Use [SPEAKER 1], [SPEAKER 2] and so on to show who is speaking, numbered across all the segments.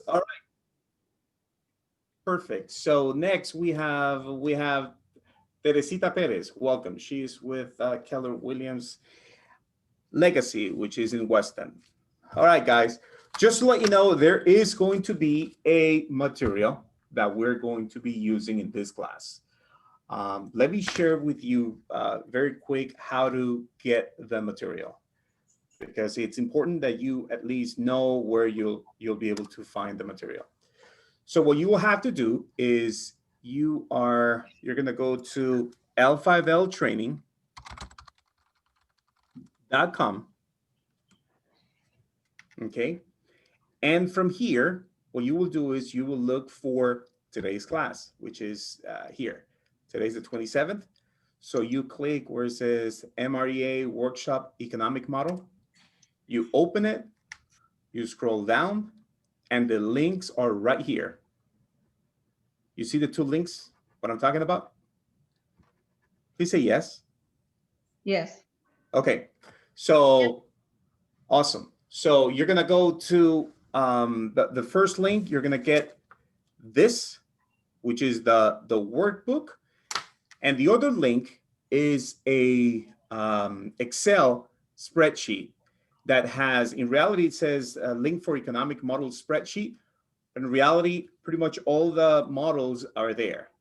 [SPEAKER 1] All right, perfect. So next we have Teresita Perez. Welcome. She's with Keller Williams Legacy, which is in Weston. All right, guys. Just to let you know, there is going to be a material that we're going to be using in this class. Let me share with you very quick how to get the material, because it's important that you at least know where you'll be able to find the material. So what you will have to do is you're gonna go to l5ltraining.com, okay? And from here, what you will do is you will look for today's class, which is here. Today's the 27th. So you click where it says MREA Workshop Economic Model. You open it, you scroll down, and the links are right here. You see the two links, what I'm talking about? Please say yes.
[SPEAKER 2] Yes.
[SPEAKER 1] Okay, so awesome. So you're gonna go to the first link, you're gonna get this, which is the workbook. And the other link is a Excel spreadsheet that has, in reality, it says a link for economic model spreadsheet. In reality, pretty much all the models are there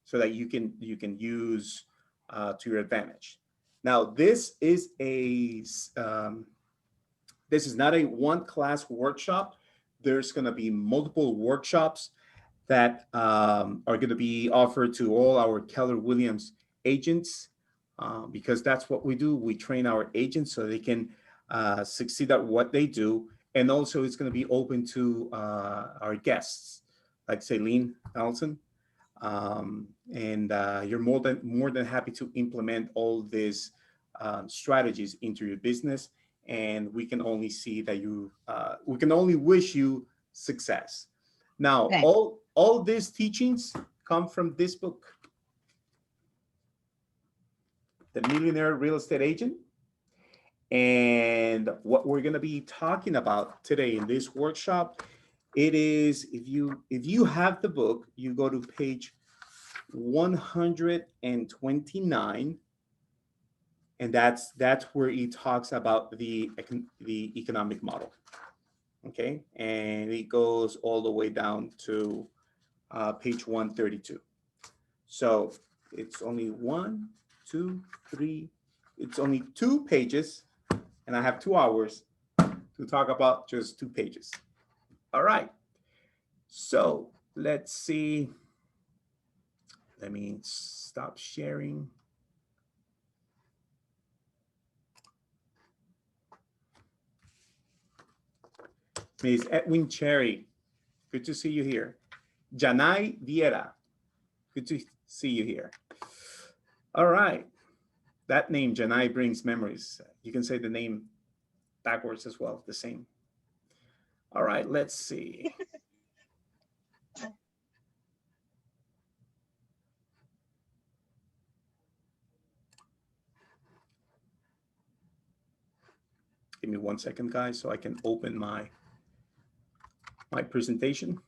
[SPEAKER 1] so that you can use to your advantage. Now, this is not a one class workshop. There's going to be multiple workshops that are going to be offered to all our Keller Williams agents, because that's what we do. We train our agents so they can succeed at what they do. And also it's going to be open to our guests, like Celine Allison. And you're more than happy to implement all these strategies into your business. And we can only see that we can only wish you success. Now,
[SPEAKER 2] Thanks.
[SPEAKER 1] all these teachings come from this book, The Millionaire Real Estate Agent. And what we're going to be talking about today in this workshop, it is, if you have the book, you go to page 129, and that's where he talks about the economic model. Okay, and it goes all the way down to page 132. So it's only 1, 2, 3. It's only 2 pages, and I have 2 hours to talk about just 2 pages. All right. So let's see. Let me stop sharing. Ms. Edwin Cherry, good to see you here. Janai Viera, good to see you here. All right. That name, Janai, brings memories. You can say the name backwards as well, the same. All right, let's see. Give me 1 second, guys, so I can open my presentation.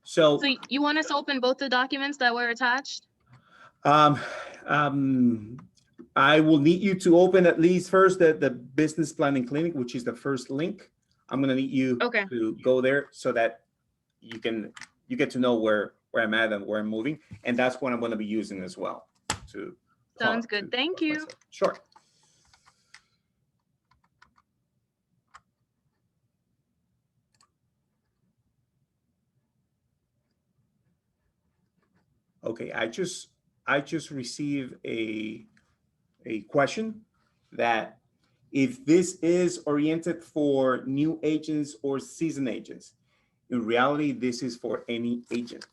[SPEAKER 3] So you want us to open both the documents that were attached?
[SPEAKER 1] I will need you to open at least first the business planning clinic, which is the first link. I'm going to need you to go there so that you get to know where I'm at and where I'm moving. And that's what I'm going to be using as well.
[SPEAKER 3] Sounds good. Thank you.
[SPEAKER 1] Myself. Sure. Okay, I just received a question that if this is oriented for new agents or seasoned agents. In reality, this is for any agent.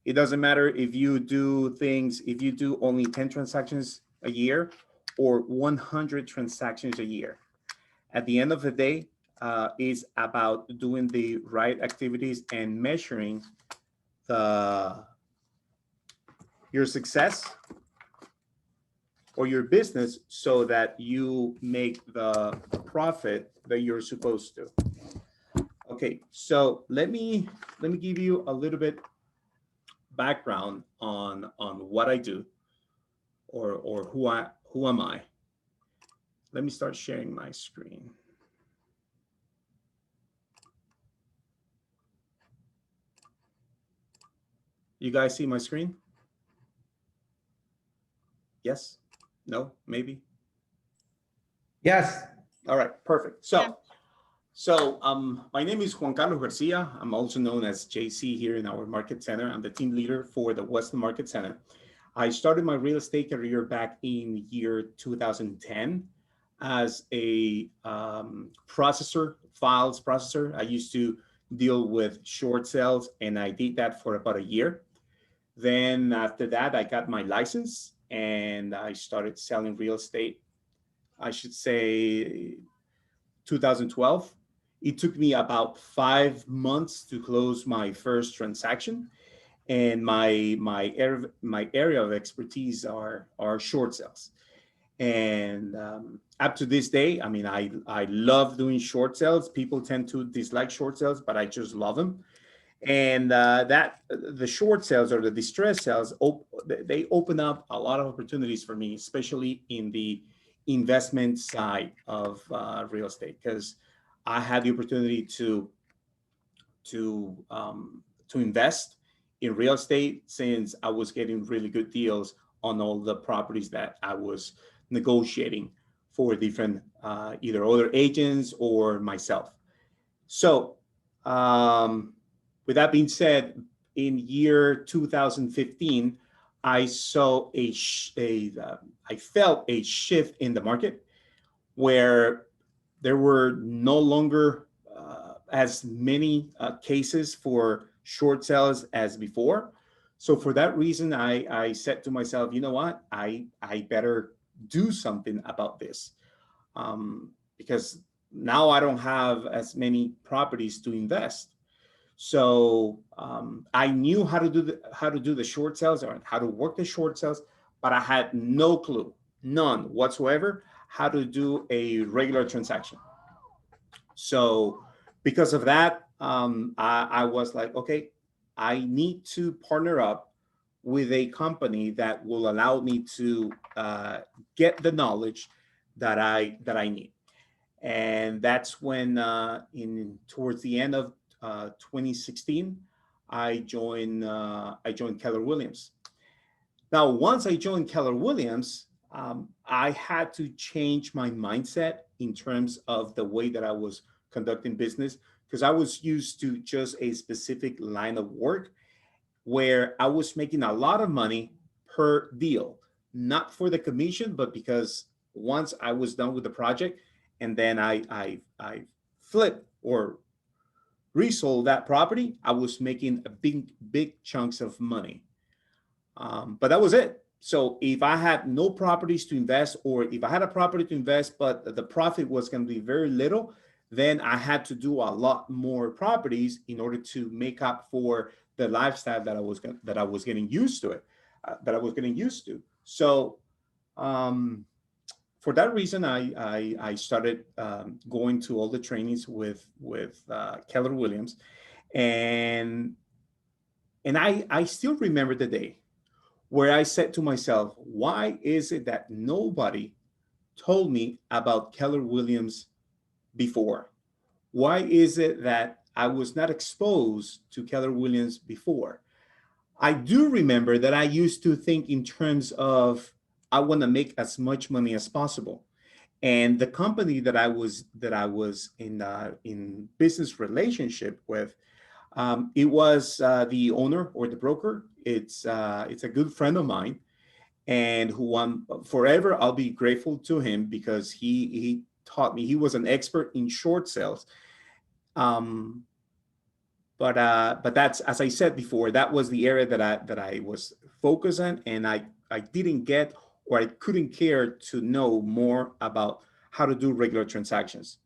[SPEAKER 1] It doesn't matter if you do only 10 transactions a year or 100 transactions a year. At the end of the day, is about doing the right activities and measuring your success or your business so that you make the profit that you're supposed to. Okay, so let me give you a little bit background on what I do, or who am I. Let me start sharing my screen. You guys see my screen? Yes? No? Maybe?
[SPEAKER 2] Yes.
[SPEAKER 1] All right, perfect.
[SPEAKER 3] Yeah.
[SPEAKER 1] So my name is Juan Carlos Garcia. I'm also known as JC here in our market center. I'm the team leader for the Western Market Center. I started my real estate career back in year 2010 as a files processor. I used to deal with short sales, and I did that for about a year. Then after that, I got my license and I started selling real estate, I should say 2012. It took me about 5 months to close my first transaction. And my area of expertise are short sales. And up to this day, I mean, I love doing short sales. People tend to dislike short sales, but I just love them. And that the short sales or the distress sales, they open up a lot of opportunities for me, especially in the investment side of real estate, because I had the opportunity to invest in real estate since I was getting really good deals on all the properties that I was negotiating for different either other agents or myself. So with that being said, in year 2015, I saw I felt a shift in the market where there were no longer as many cases for short sales as before. So for that reason, I said to myself, you know what, I better do something about this, because now I don't have as many properties to invest. So I knew how to do the short sales or how to work the short sales, but I had no clue, none whatsoever, how to do a regular transaction. So because of that, I was like, okay, I need to partner up with a company that will allow me to get the knowledge that I need. And that's when in towards the end of 2016, I joined Keller Williams. Now, once I joined Keller Williams, I had to change my mindset in terms of the way that I was conducting business, because I was used to just a specific line of work where I was making a lot of money per deal, not for the commission, but because once I was done with the project and then I flipped or resold that property, I was making a big chunks of money. But that was it. So if I had no properties to invest, or if I had a property to invest, but the profit was going to be very little, then I had to do a lot more properties in order to make up for the lifestyle that I was getting used to So for that reason, I started going to all the trainings with Keller Williams, and I still remember the day where I said to myself, why is it that nobody told me about Keller Williams before? Why is it that I was not exposed to Keller Williams before? I do remember that I used to think in terms of, I want to make as much money as possible. And the company that I was in business relationship with, it was the owner or the broker. It's a good friend of mine, and who I'm forever, I'll be grateful to him, because he taught me. He was an expert in short sales. But that's, as I said before, that was the area that I was focused on, and I didn't get, or I couldn't care to know more about how to do regular transactions.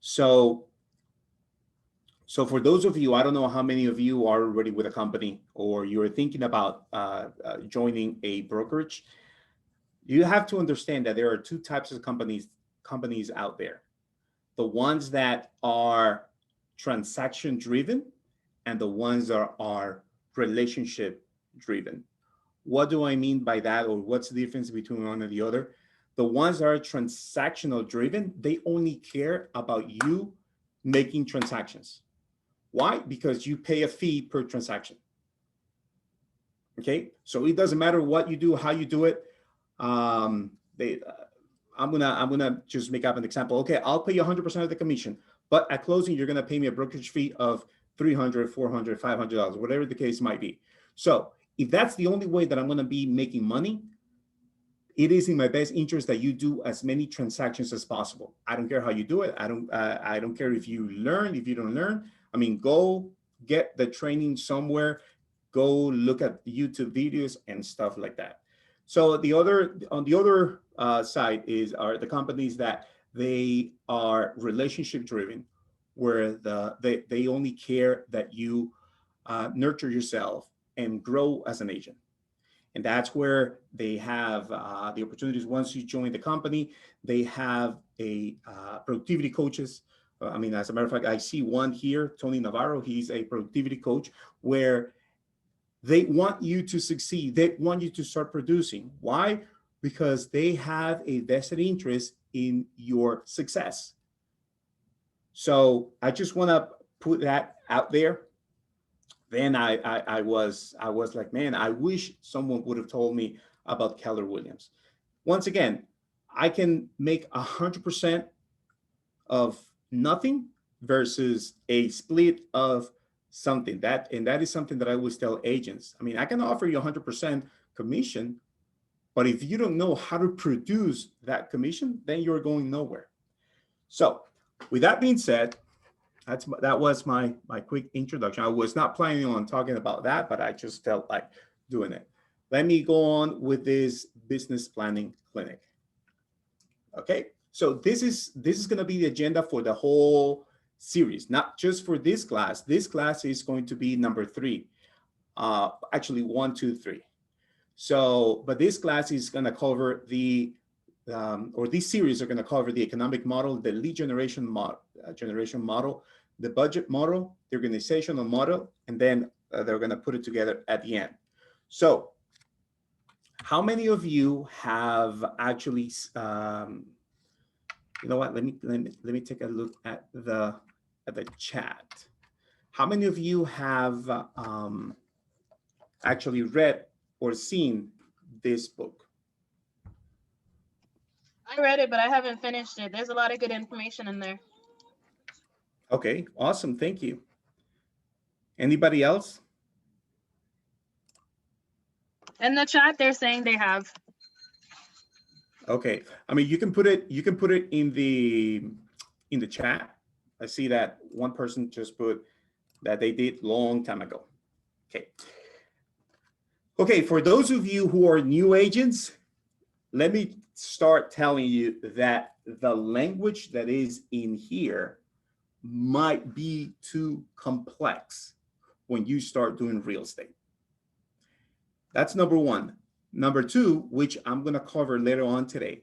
[SPEAKER 1] So for those of you, I don't know how many of you are already with a company, or you're thinking about joining a brokerage. You have to understand that there are two types of companies companies out there. The ones that are transaction driven and the ones that are relationship driven. What do I mean by that, or what's the difference between one and the other? The ones that are transactional driven, they only care about you making transactions. Why? Because you pay a fee per transaction. Okay, so it doesn't matter what you do, how you do it. I'm gonna just make up an example. Okay, I'll pay you 100% of the commission, but at closing, you're gonna pay me a brokerage fee of $300, $400, $500, whatever the case might be. So if that's the only way that I'm gonna be making money, it is in my best interest that you do as many transactions as possible. I don't care how you do it. I don't care if you learn, if you don't learn. I mean, go get the training somewhere. Go look at YouTube videos and stuff like that. So on the other side are the companies that they are relationship driven, where they only care that you nurture yourself and grow as an agent. And that's where they have the opportunities. Once you join the company, they have a productivity coaches. I mean, as a matter of fact, I see one here, Tony Navarro. He's a productivity coach where they want you to succeed. They want you to start producing. Why? Because they have a vested interest in your success. So I just want to put that out there. Then I was like, man, I wish someone would have told me about Keller Williams. Once again, I can make 100% of nothing versus a split of something. That is something that I always tell agents. I mean, I can offer you 100% commission, but if you don't know how to produce that commission, then you're going nowhere. So with that being said, that was my quick introduction. I was not planning on talking about that, but I just felt like doing it. Let me go on with this business planning clinic. Okay, so this is going to be the agenda for the whole series, not just for this class. This class is going to be number 3, actually 1, 2, 3. So, but this class is going to cover or these series are going to cover the economic model, the lead generation model, the budget model, the organizational model, and then they're going to put it together at the end. So how many of you have actually, you know what, let me take a look at the chat. How many of you have actually read or seen this book?
[SPEAKER 3] I read it, but I haven't finished it. There's a lot of good information in there.
[SPEAKER 1] Okay, awesome. Thank you. Anybody else?
[SPEAKER 3] In the chat, they're saying they have.
[SPEAKER 1] Okay. I mean, you can put it in the chat. I see that one person just put that they did long time ago. Okay. Okay, for those of you who are new agents, let me start telling you that the language that is in here might be too complex when you start doing real estate. That's number 1. Number 2, which I'm going to cover later on today,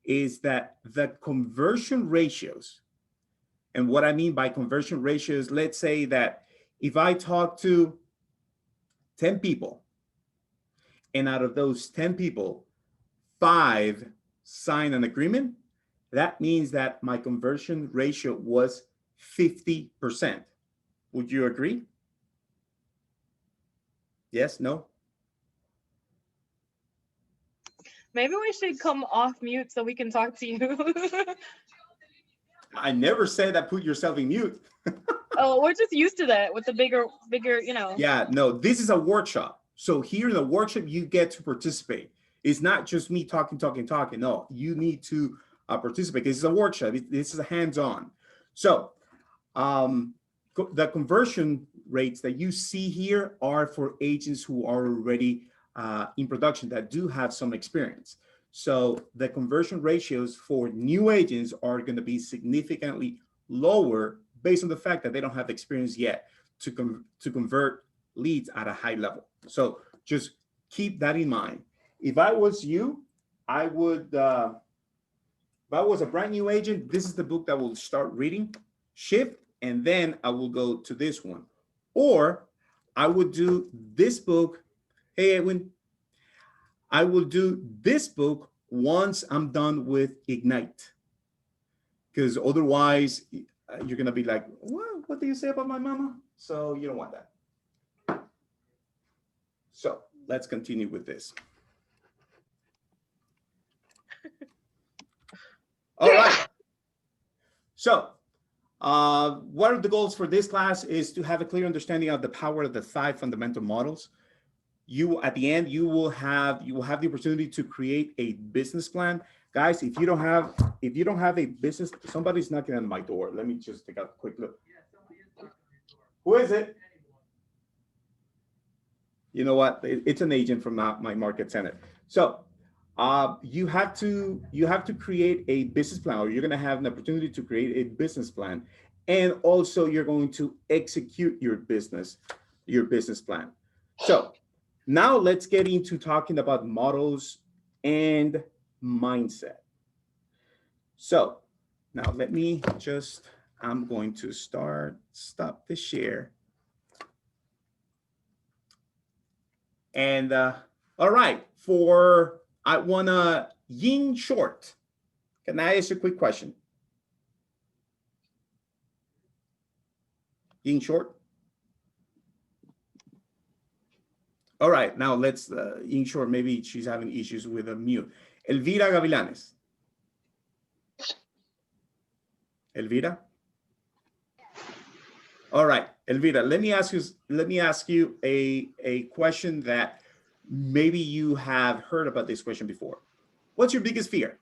[SPEAKER 1] is that the conversion ratios. And what I mean by conversion ratios, let's say that if I talk to 10 people, and out of those 10 people, 5 sign an agreement, that means that my conversion ratio was 50%. Would you agree? Yes, no?
[SPEAKER 3] Maybe we should come off mute so we can talk to you.
[SPEAKER 1] I never said that put yourself in mute.
[SPEAKER 3] Oh, we're just used to that with the bigger, you know.
[SPEAKER 1] Yeah, no, this is a workshop. So here in the workshop, you get to participate. It's not just me talking. No, you need to participate. This is a workshop. This is a hands-on. So the conversion rates that you see here are for agents who are already in production that do have some experience. So the conversion ratios for new agents are going to be significantly lower based on the fact that they don't have experience yet to convert leads at a high level. So just keep that in mind. If I was you, I would If I was a brand new agent, this is the book that I will start reading, shift, and then I will go to this one. Or I would do this book. Hey, Edwin, I will do this book once I'm done with Ignite. Because otherwise, you're going to be like, what do you say about my mama? So you don't want that. So let's continue with this. All right. So what are the goals for this class is to have a clear understanding of the power of the 5 fundamental models. You, at the end, you will have the opportunity to create a business plan. Guys, if you don't have a business, somebody's knocking on my door. Let me just take a quick look. Who is it? You know what? It's an agent from my market center. So you have to create a business plan, or you're going to have an opportunity to create a business plan, and also you're going to execute your business plan. So now let's get into talking about models and mindset. So now let me just, I'm going to stop the share. And all right, I wanna Ying Short. Can I ask you a quick question? Ying Short? All right, now let's, Ying Short, maybe she's having issues with a mute. Elvira Gavilanes. Elvira? All right, Elvira, let me ask you a question that maybe you have heard about this question before. What's your biggest fear?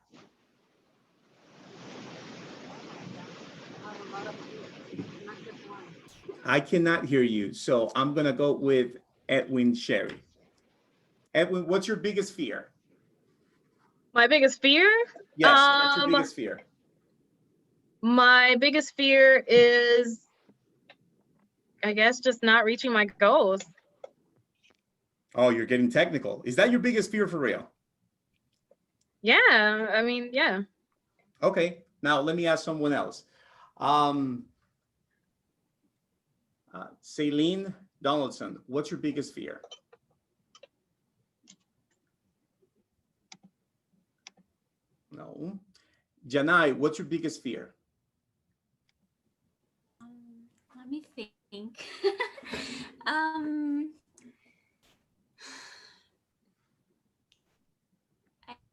[SPEAKER 1] I cannot hear you, so I'm gonna go with Edwin Sherry. Edwin, what's your biggest fear?
[SPEAKER 3] My biggest fear?
[SPEAKER 1] Yes, what's your biggest fear?
[SPEAKER 3] My biggest fear is, I guess, just not reaching my goals.
[SPEAKER 1] Oh, you're getting technical. Is that your biggest fear for real?
[SPEAKER 3] Yeah, I mean, yeah.
[SPEAKER 1] Okay, now let me ask someone else. Celine Donaldson, what's your biggest fear? No. Janai, what's your biggest fear?
[SPEAKER 4] Let me think.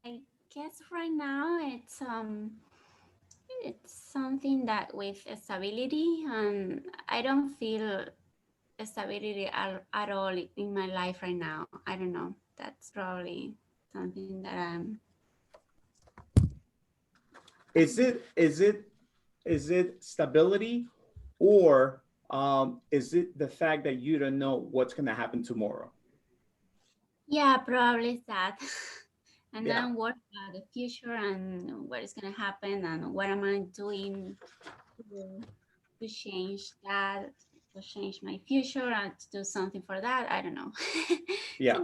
[SPEAKER 4] I guess right now it's something that with stability, and I don't feel stability at all in my life right now. I don't know. That's probably something that I'm.
[SPEAKER 1] Is it stability, or is it the fact that you don't know what's going to happen tomorrow?
[SPEAKER 4] Yeah, probably that. And
[SPEAKER 1] Yeah.
[SPEAKER 4] I'm worried about the future and what is going to happen and what am I doing to change that, to change my future and to do something for that. I don't know.
[SPEAKER 1] Yeah,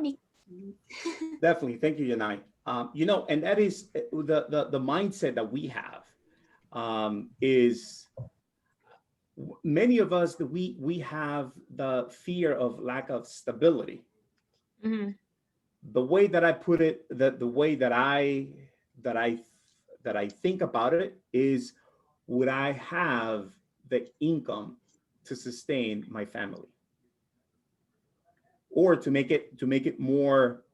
[SPEAKER 1] definitely. Thank you, Yanai. You know, and that is the mindset that we have is many of us that we have the fear of lack of stability.
[SPEAKER 3] Mm-hmm.
[SPEAKER 1] The way that I put it, the way that I think about it is, would I have the income to sustain my family, or to make it more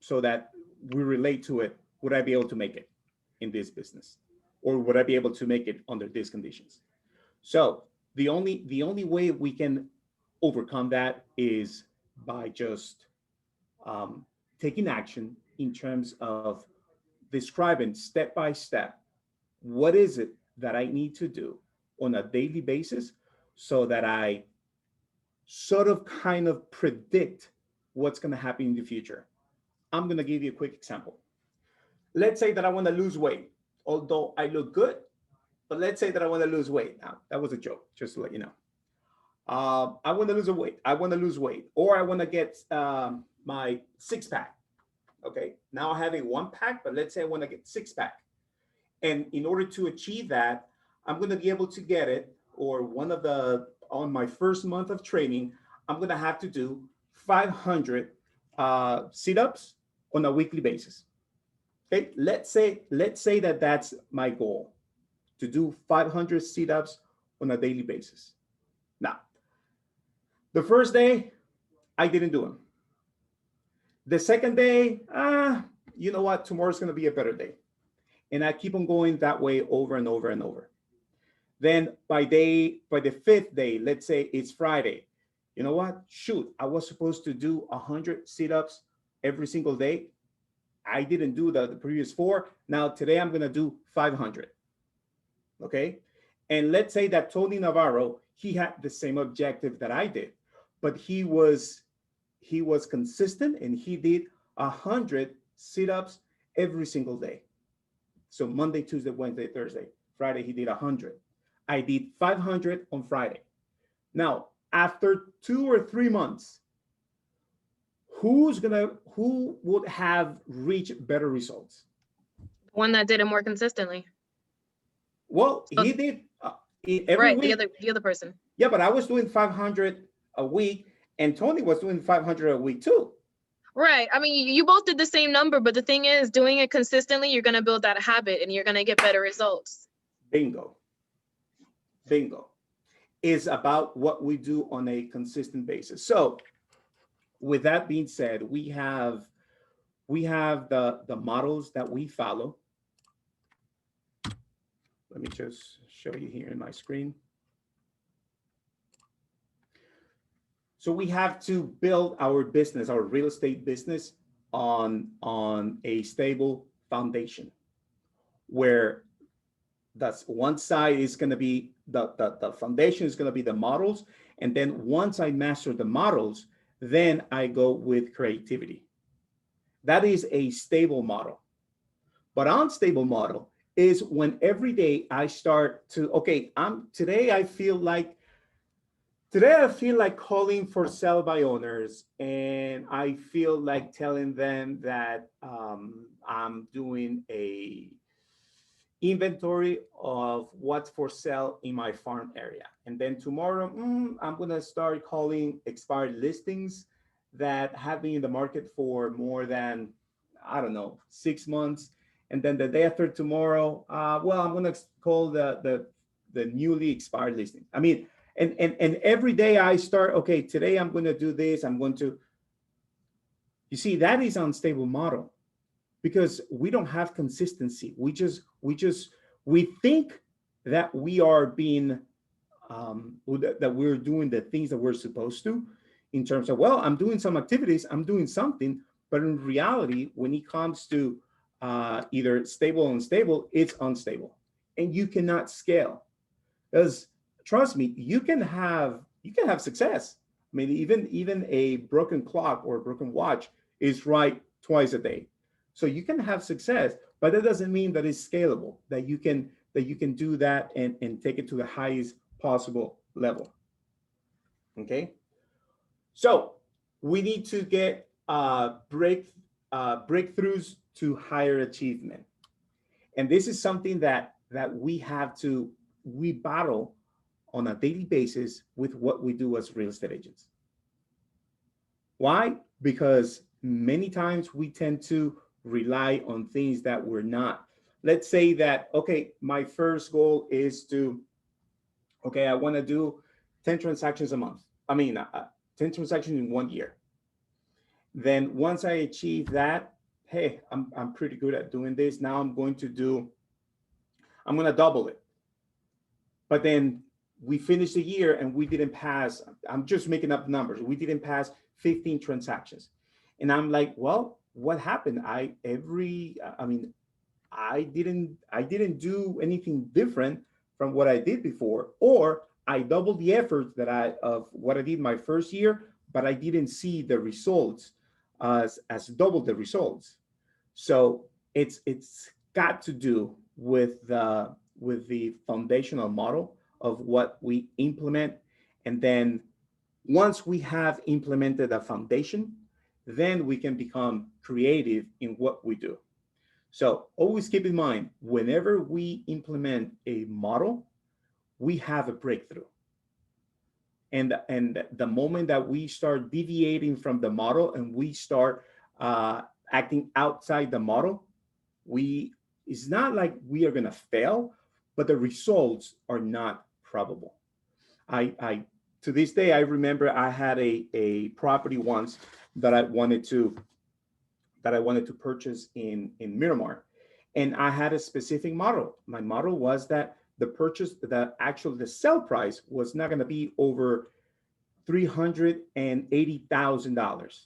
[SPEAKER 1] so that we relate to it? Would I be able to make it in this business, or would I be able to make it under these conditions? So the only way we can overcome that is by just taking action in terms of describing step by step, what is it that I need to do on a daily basis so that I sort of kind of predict what's going to happen in the future. I'm going to give you a quick example. Let's say that I want to lose weight, although I look good, but let's say that I want to lose weight. Now, that was a joke, just to let you know. I want to lose weight. Or I want to get my 6-pack. Okay, now I have a 1-pack, but let's say I want to get 6-pack. And in order to achieve that, I'm going to be able to get it, or on my first month of training, I'm going to have to do 500 sit-ups on a weekly basis. Okay, let's say that that's my goal, to do 500 sit-ups on a daily basis. Now, the first day, I didn't do them. The second day, you know what? Tomorrow's going to be a better day. And I keep on going that way over and over and over. Then by the fifth day, let's say it's Friday. You know what? Shoot, I was supposed to do 100 sit-ups every single day. I didn't do the previous 4. Now today I'm going to do 500. Okay. And let's say that Tony Navarro, he had the same objective that I did, but he was consistent, and he did 100 sit-ups every single day. So Monday, Tuesday, Wednesday, Thursday, Friday, he did 100. I did 500 on Friday. Now, after 2 or 3 months, who would have reached better results?
[SPEAKER 3] One that did it more consistently.
[SPEAKER 1] Well,
[SPEAKER 3] So-
[SPEAKER 1] he did every
[SPEAKER 3] Right,
[SPEAKER 1] week.
[SPEAKER 3] the other person.
[SPEAKER 1] Yeah, but I was doing 500 a week, and Tony was doing 500 a week too.
[SPEAKER 3] Right. I mean, you both did the same number, but the thing is, doing it consistently, you're going to build that habit and you're going to get better results.
[SPEAKER 1] Bingo. Bingo. Is about what we do on a consistent basis. So with that being said, we have the models that we follow. Let me just show you here in my screen. So we have to build our business, our real estate business, on a stable foundation, where that's one side is going to be the foundation is going to be the models. And then once I master the models, then I go with creativity. That is a stable model. But unstable model is when every day I start to, okay, today I feel like calling for sell by owners, and I feel like telling them that I'm doing a inventory of what's for sale in my farm area. And then tomorrow, I'm going to start calling expired listings that have been in the market for more than, I don't know, 6 months. And then the day after tomorrow, well, I'm going to call the newly expired listing. I mean, and every day I start, okay, today I'm going to do this. You see, that is unstable model, because we don't have consistency. We think that we are being, that we're doing the things that we're supposed to, in terms of, well, I'm doing some activities, I'm doing something, but in reality, when it comes to either stable or unstable, it's unstable, and you cannot scale. Because trust me, you can have success. I mean, even a broken clock or a broken watch is right twice a day. So you can have success, but that doesn't mean that it's scalable, that you can do that and take it to the highest possible level. Okay. So we need to get breakthroughs to higher achievement. And this is something that we battle on a daily basis with what we do as real estate agents. Why? Because many times we tend to rely on things that we're not. Let's say that, okay, my first goal is to, okay, I want to do 10 transactions a month. 10 transactions in 1 year. Then once I achieve that, hey, I'm pretty good at doing this. Now I'm going to double it. But then we finished the year and we didn't pass, I'm just making up numbers, we didn't pass 15 transactions. And I'm like, well, what happened? I didn't do anything different from what I did before, or I doubled the effort of what I did my first year, but I didn't see the results as double the results. So it's got to do with the foundational model of what we implement. And then once we have implemented a foundation, then we can become creative in what we do. So always keep in mind, whenever we implement a model, we have a breakthrough. And the moment that we start deviating from the model and we start acting outside the model, we it's not like we are going to fail, but the results are not probable. I to this day I remember I had a property once that I wanted to purchase in Miramar, and I had a specific model. My model was that the sell price was not going to be over $380,000.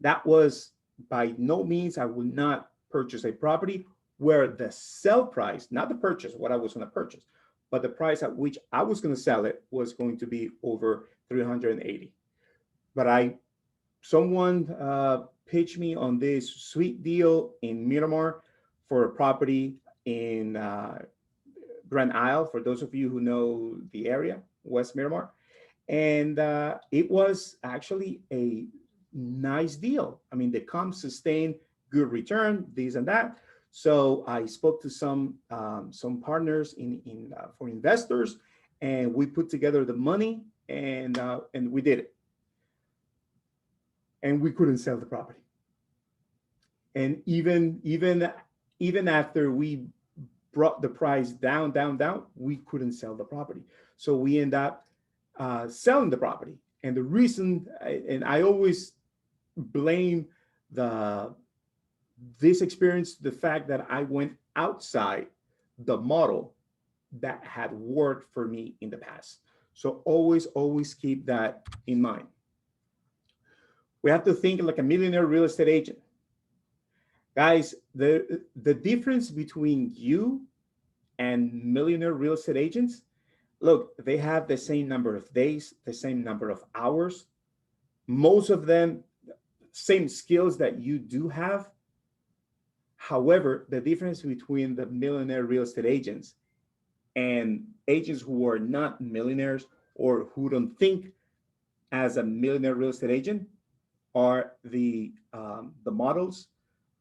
[SPEAKER 1] That was by no means, I would not purchase a property where the sell price, not the purchase, what I was going to purchase, but the price at which I was going to sell it was going to be over 380. But someone pitched me on this sweet deal in Miramar for a property in Grand Isle, for those of you who know the area, West Miramar. And it was actually a nice deal. I mean, the comp sustained good return, this and that. So I spoke to some partners for investors, and we put together the money, and we did it. And we couldn't sell the property. And even after we brought the price down, we couldn't sell the property. So we end up selling the property. And the reason, and I always blame this experience, the fact that I went outside the model that had worked for me in the past. So always keep that in mind. We have to think like a millionaire real estate agent. Guys, the difference between you and millionaire real estate agents, look, they have the same number of days, the same number of hours, most of them same skills that you do have. However, the difference between the millionaire real estate agents and agents who are not millionaires or who don't think as a millionaire real estate agent are the models,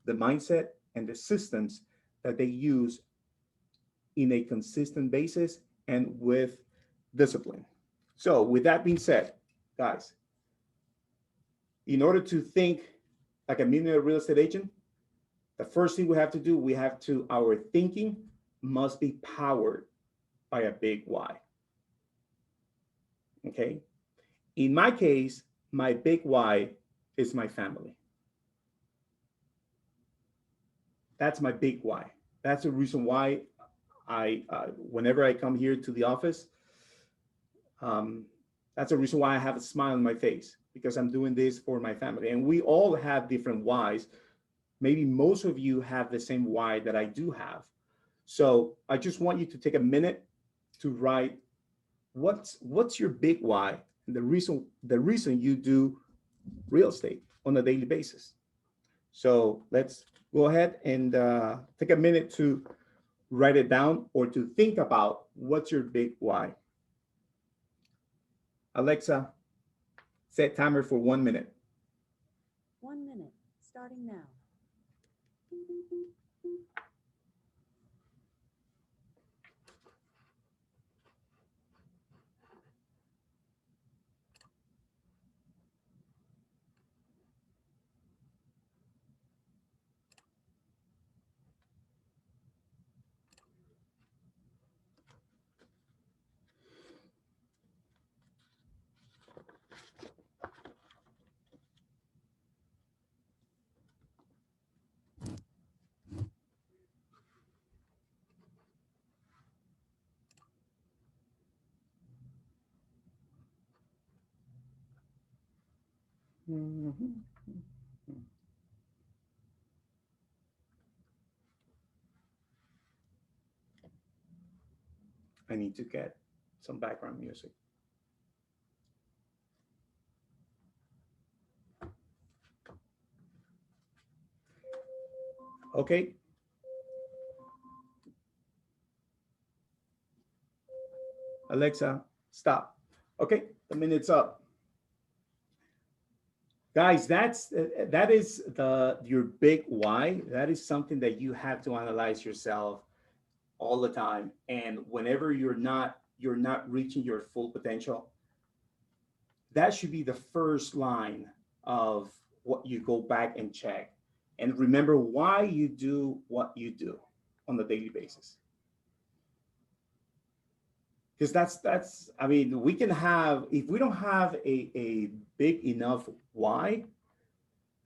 [SPEAKER 1] the mindset, and the systems that they use in a consistent basis and with discipline. So with that being said, guys, in order to think like a millionaire real estate agent, the first thing we have to do, our thinking must be powered by a big why. Okay. In my case, my big why is my family. That's my big why. That's the reason why whenever I come here to the office, that's the reason why I have a smile on my face, because I'm doing this for my family. And we all have different whys. Maybe most of you have the same why that I do have. So I just want you to take a minute to write what's your big why, and the reason you do real estate on a daily basis. So let's go ahead and take a minute to write it down or to think about what's your big why. Alexa, set timer for 1 minute.
[SPEAKER 5] 1 minute, starting now.
[SPEAKER 1] I need to get some background music. Okay. Alexa, stop. Okay, the minute's up. Guys, that is your big why. That is something that you have to analyze yourself all the time. And whenever you're not reaching your full potential, that should be the first line of what you go back and check. And remember why you do what you do on a daily basis. Because that's I mean, we can have, if we don't have a big enough why,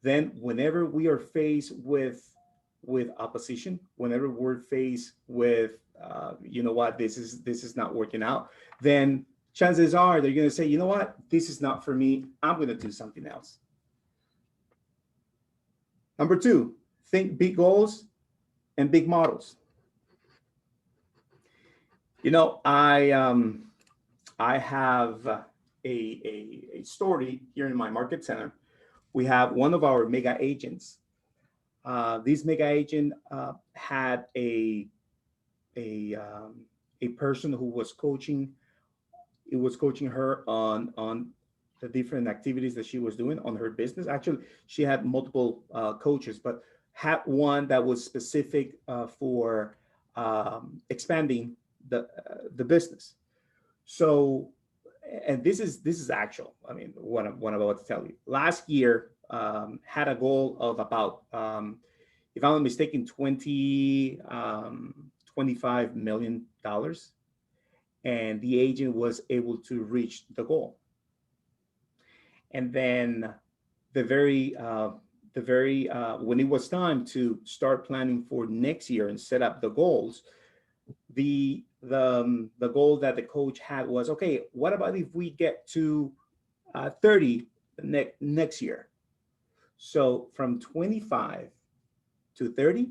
[SPEAKER 1] then whenever we are faced with opposition, whenever we're faced with you know what, this is not working out, then chances are they're going to say, you know what, this is not for me, I'm going to do something else. Number two, think big goals and big models. You know, I have a story here in my market center. We have one of our mega agents. This mega agent had a a person who was coaching. It was coaching her on the different activities that she was doing on her business. Actually, she had multiple coaches, but had one that was specific for expanding the business. So, and this is actual. I mean, what I'm about to tell you. Last year, had a goal of about, if I'm not mistaken, 25 million dollars, and the agent was able to reach the goal. And then the very when it was time to start planning for next year and set up the goals, the goal that the coach had was, okay, what about if we get to 30 next year? So from 25 to 30,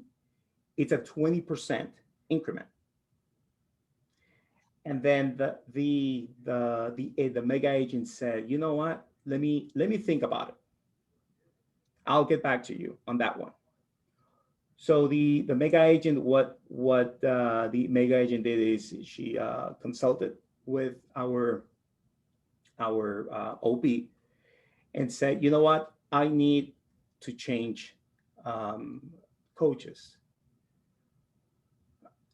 [SPEAKER 1] it's a 20% increment. And then the mega agent said, you know what? Let me think about it. I'll get back to you on that one. So the mega agent, what the mega agent did is she consulted with our OP and said, you know what? I need to change um, coaches.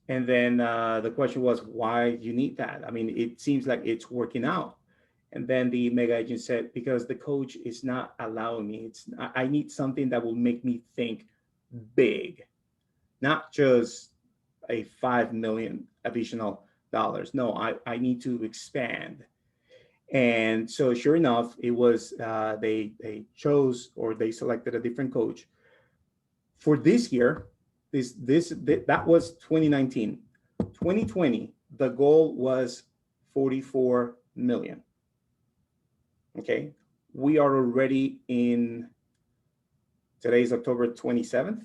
[SPEAKER 1] And then the question was, why do you need that? I mean, it seems like it's working out. And then the mega agent said, because the coach is not allowing me. I need something that will make me think big, not just a 5 million additional dollars. No, I need to expand. And so sure enough, it was they chose, or they selected a different coach for this year. That was 2019. 2020, the goal was 44 million. Okay, we are already in, today's October 27th,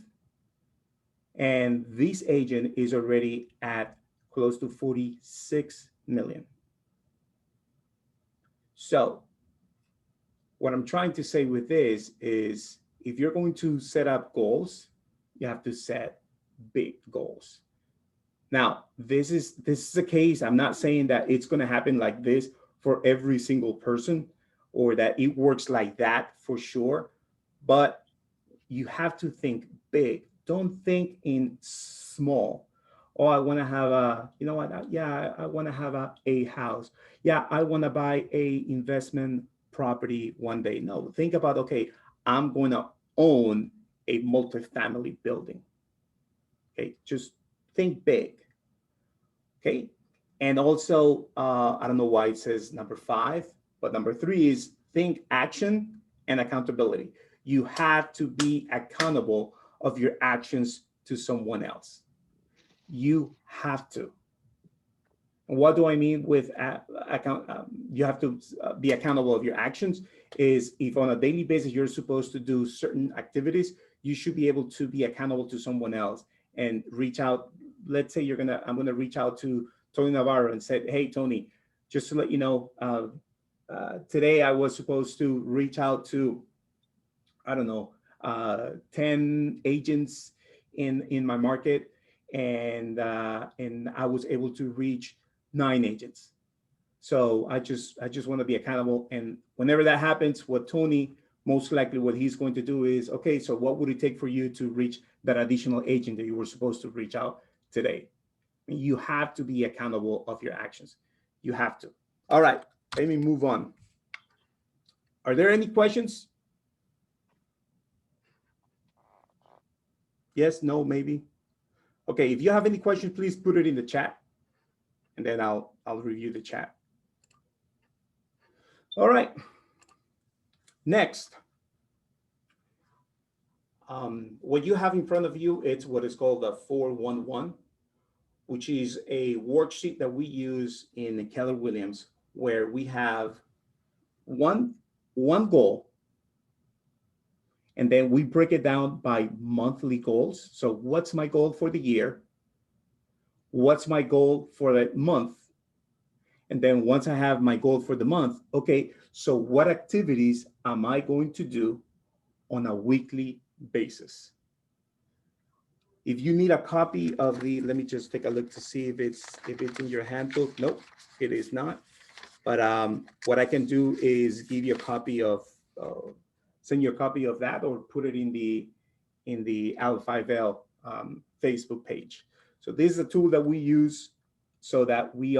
[SPEAKER 1] and this agent is already at close to 46 million. So what I'm trying to say with this is, if you're going to set up goals, you have to set big goals. Now, this is a case. I'm not saying that it's going to happen like this for every single person, or that it works like that for sure, but you have to think big. Don't think in small. Oh, I want to have a, you know what? Yeah, I want to have a house. Yeah, I want to buy a investment property one day. No, think about, okay, I'm going to own a multifamily building. Okay, just think big. Okay, and also, I don't know why it says number 5, but number 3 is think action and accountability. You have to be accountable of your actions to someone else. You have to. And what do I mean with account? You have to be accountable of your actions. Is if on a daily basis you're supposed to do certain activities, you should be able to be accountable to someone else and reach out. Let's say I'm gonna reach out to Tony Navarro and say, hey Tony, just to let you know, today I was supposed to reach out to, I don't know, 10 agents in my market, and I was able to reach 9 agents. So I just want to be accountable, and whenever that happens, what Tony most likely what he's going to do is, okay, so what would it take for you to reach that additional agent that you were supposed to reach out today? You have to be accountable of your actions. You have to. All right, let me move on. Are there any questions? Yes, no, maybe. Okay, if you have any questions, please put it in the chat, and then I'll review the chat. All right. Next, what you have in front of you, it's what is called the 411, which is a worksheet that we use in Keller Williams, where we have one goal, and then we break it down by monthly goals. So what's my goal for the year? What's my goal for the month? And then once I have my goal for the month, okay, so what activities am I going to do on a weekly basis? If you need a copy of the, let me just take a look to see if it's in your handbook. Nope, it is not. But what I can do is give you a copy of, send you a copy of that, or put it in the Al5L Facebook page. So this is a tool that we use so that we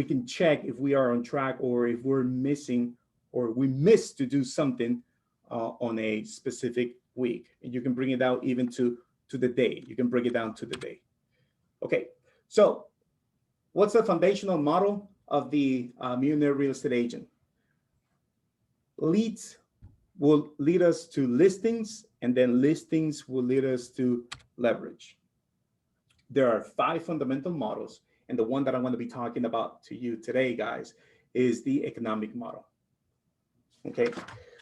[SPEAKER 1] can check if we are on track, or if we're missing, or we miss to do something on a specific week. And you can bring it out even to the day. You can break it down to the day. Okay, so what's the foundational model of the millionaire real estate agent? Leads will lead us to listings, and then listings will lead us to leverage. There are 5 fundamental models, and the one that I'm going to be talking about to you today, guys, is the economic model. Okay,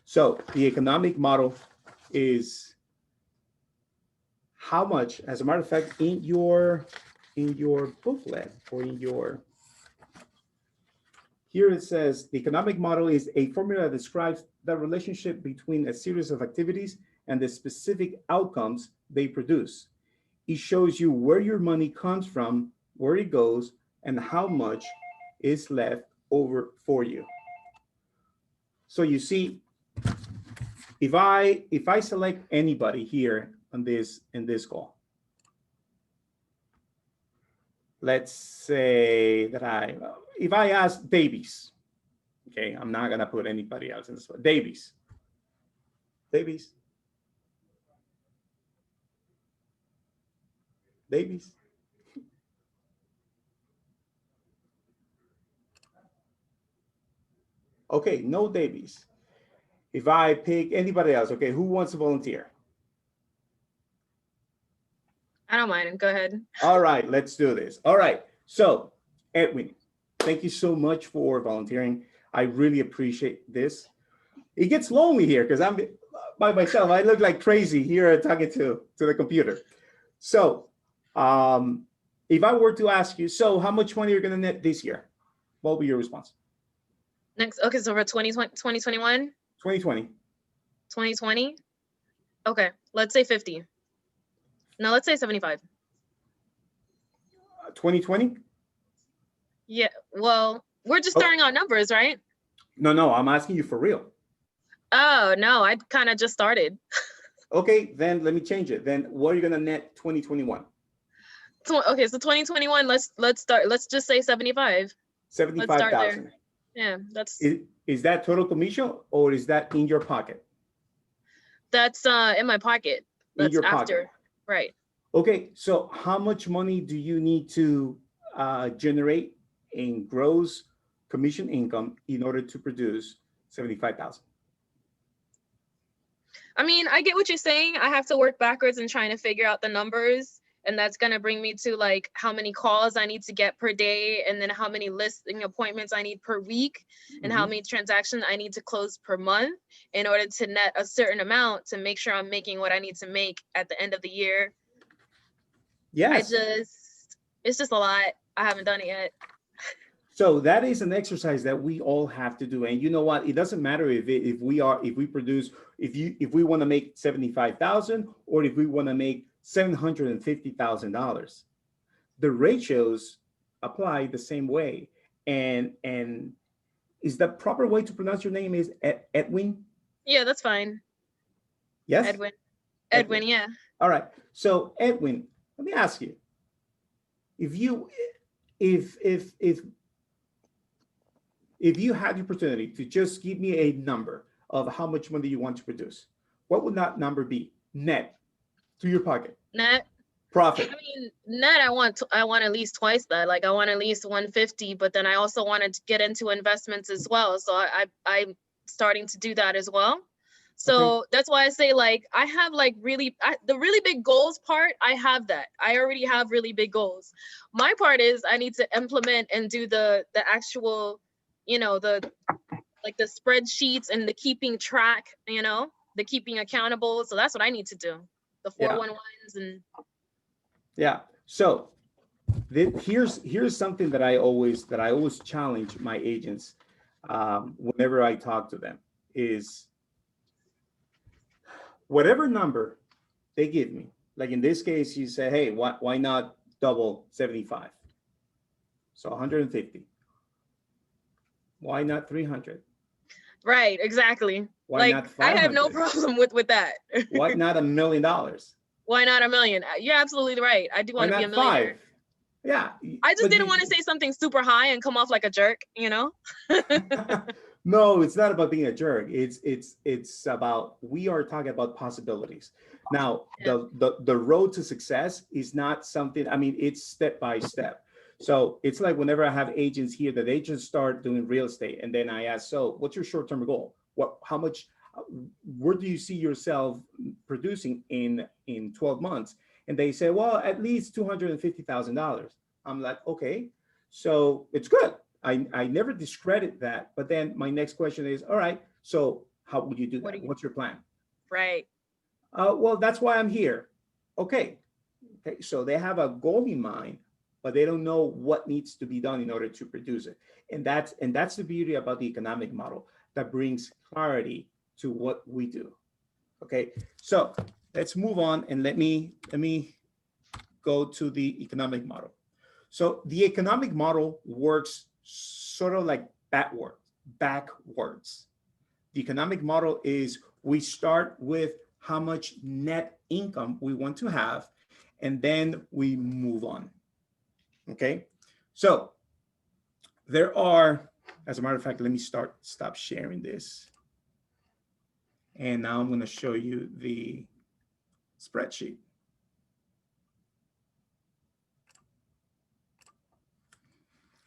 [SPEAKER 1] so the economic model is how much, as a matter of fact, in your booklet, or in your, here it says the economic model is a formula that describes the relationship between a series of activities and the specific outcomes they produce. It shows you where your money comes from, where it goes, and how much is left over for you. So you see, if I select anybody here on this, in this call, let's say that if I ask Davies, okay, I'm not gonna put anybody else in this one. Davies. Okay, no Davies. If I pick anybody else, okay, who wants to volunteer?
[SPEAKER 3] I don't mind. Go ahead.
[SPEAKER 1] All right, let's do this. All right, so Edwin, thank you so much for volunteering. I really appreciate this. It gets lonely here because I'm by myself. I look like crazy here talking to the computer. So if I were to ask you, so how much money you're gonna net this year? What will be your response?
[SPEAKER 3] Next, okay, so for 2021,
[SPEAKER 1] 2020.
[SPEAKER 3] 2020, okay, let's say 50. No, let's say 75.
[SPEAKER 1] 2020?
[SPEAKER 3] Yeah, well, we're just throwing out numbers, right?
[SPEAKER 1] No, I'm asking you for real.
[SPEAKER 3] Oh, no, I kind of just started.
[SPEAKER 1] Okay, then let me change it. Then what are you gonna net 2021?
[SPEAKER 3] Okay, so 2021, let's start, let's just say 75.
[SPEAKER 1] 75,000.
[SPEAKER 3] Yeah, that's
[SPEAKER 1] Is that total commission, or is that in your pocket?
[SPEAKER 3] that's in my pocket.
[SPEAKER 1] In
[SPEAKER 3] That's
[SPEAKER 1] your
[SPEAKER 3] after,
[SPEAKER 1] pocket.
[SPEAKER 3] right?
[SPEAKER 1] Okay, so how much money do you need to generate in gross commission income in order to produce 75,000?
[SPEAKER 3] I mean, I get what you're saying. I have to work backwards and trying to figure out the numbers. And that's going to bring me to like how many calls I need to get per day, and then how many listing appointments I need per week, and how many transactions I need to close per month in order to net a certain amount to make sure I'm making what I need to make at the end of the year.
[SPEAKER 1] Yes.
[SPEAKER 3] It's just a lot. I haven't done it yet.
[SPEAKER 1] So that is an exercise that we all have to do. And you know what? It doesn't matter if we want to make 75,000, or if we want to make $750,000. The ratios apply the same way. And is the proper way to pronounce your name is Edwin?
[SPEAKER 3] Yeah, that's fine.
[SPEAKER 1] Yes?
[SPEAKER 3] Edwin.
[SPEAKER 1] Edwin.
[SPEAKER 3] Edwin, yeah.
[SPEAKER 1] All right. So Edwin, let me ask you, if you if you had the opportunity to just give me a number of how much money you want to produce, what would that number be? Net to your pocket.
[SPEAKER 3] Net. I
[SPEAKER 1] Profit.
[SPEAKER 3] mean, net, I want at least twice that. Like I want at least 150, but then I also wanted to get into investments as well. So I'm starting to do that as well. So that's why I say like I have like the really big goals part. I have that. I already have really big goals. My part is I need to implement and do the actual, you know, the spreadsheets and the keeping track, you know, the keeping accountable. So that's what I need to do. The
[SPEAKER 1] Yeah.
[SPEAKER 3] 411s and
[SPEAKER 1] Yeah. So here's something that I always challenge my agents whenever I talk to them is whatever number they give me. Like in this case, you say, hey, why not double 75? So 150. Why not 300?
[SPEAKER 3] right, exactly.
[SPEAKER 1] Why
[SPEAKER 3] Like
[SPEAKER 1] not
[SPEAKER 3] I have no
[SPEAKER 1] 500?
[SPEAKER 3] problem with that.
[SPEAKER 1] Why not $1 million?
[SPEAKER 3] Why not $1 million? You're absolutely right. I do
[SPEAKER 1] Why
[SPEAKER 3] want to be a
[SPEAKER 1] not
[SPEAKER 3] millionaire.
[SPEAKER 1] 5? Yeah.
[SPEAKER 3] I just
[SPEAKER 1] but
[SPEAKER 3] didn't want to say something super high and come off like a jerk, you know?
[SPEAKER 1] No, it's not about being a jerk. It's about we are talking about possibilities. Now,
[SPEAKER 3] Yeah.
[SPEAKER 1] the road to success is not something, I mean, it's step by step. So it's like whenever I have agents here that they just start doing real estate, and then I ask, so what's your short-term goal? How much, where do you see yourself producing in 12 months? And they say, well, at least $250,000. I'm like, okay, so it's good. I never discredit that. But then my next question is, all right, so how would you do that? What's your plan?
[SPEAKER 3] Right.
[SPEAKER 1] Well, that's why I'm here. Okay. Okay. So they have a goal in mind, but they don't know what needs to be done in order to produce it. And that's the beauty about the economic model that brings clarity to what we do. Okay. So let's move on and let me go to the economic model. So the economic model works sort of like backwards. The economic model is we start with how much net income we want to have, and then we move on. Okay. So there are, as a matter of fact, let me stop sharing this. And now I'm going to show you the spreadsheet.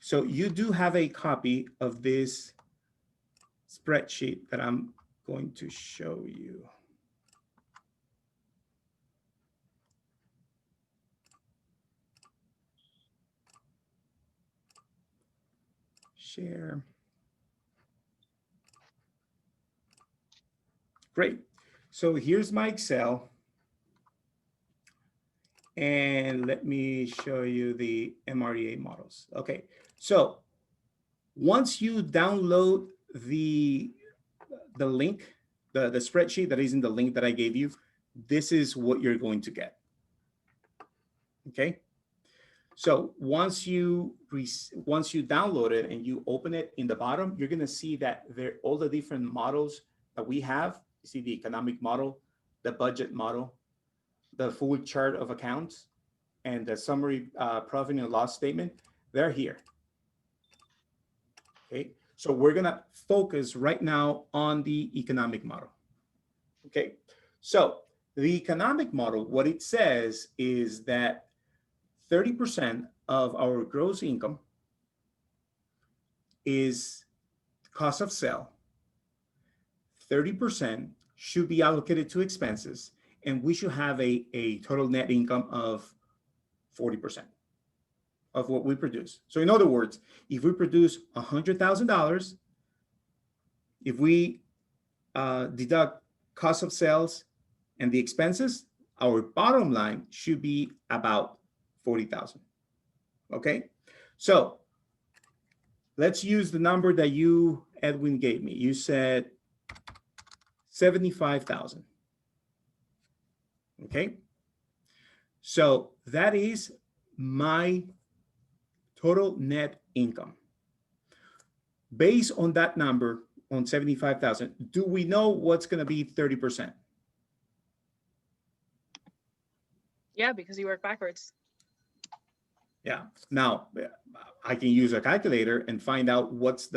[SPEAKER 1] So you do have a copy of this spreadsheet that I'm going to show you. Share. Great. So here's my Excel. And let me show you the MREA models. Okay, so once you download the link, the spreadsheet that is in the link that I gave you, this is what you're going to get. Okay, so once you download it and you open it, in the bottom, you're going to see that there all the different models that we have. You see the economic model, the budget model, the full chart of accounts, and the summary profit and loss statement. They're here. Okay, so we're gonna focus right now on the economic model. Okay, so the economic model, what it says is that 30% of our gross income is cost of sale, 30% should be allocated to expenses, and we should have a total net income of 40% of what we produce. So in other words, if we produce $100,000, if we deduct cost of sales and the expenses, our bottom line should be about 40,000. Okay, so let's use the number that you, Edwin, gave me. You said 75,000. Okay, so that is my total net income. Based on that number, on 75,000. Do we know what's going to be 30%?
[SPEAKER 3] Yeah, because you work backwards.
[SPEAKER 1] Yeah. Now I can use a calculator and find out what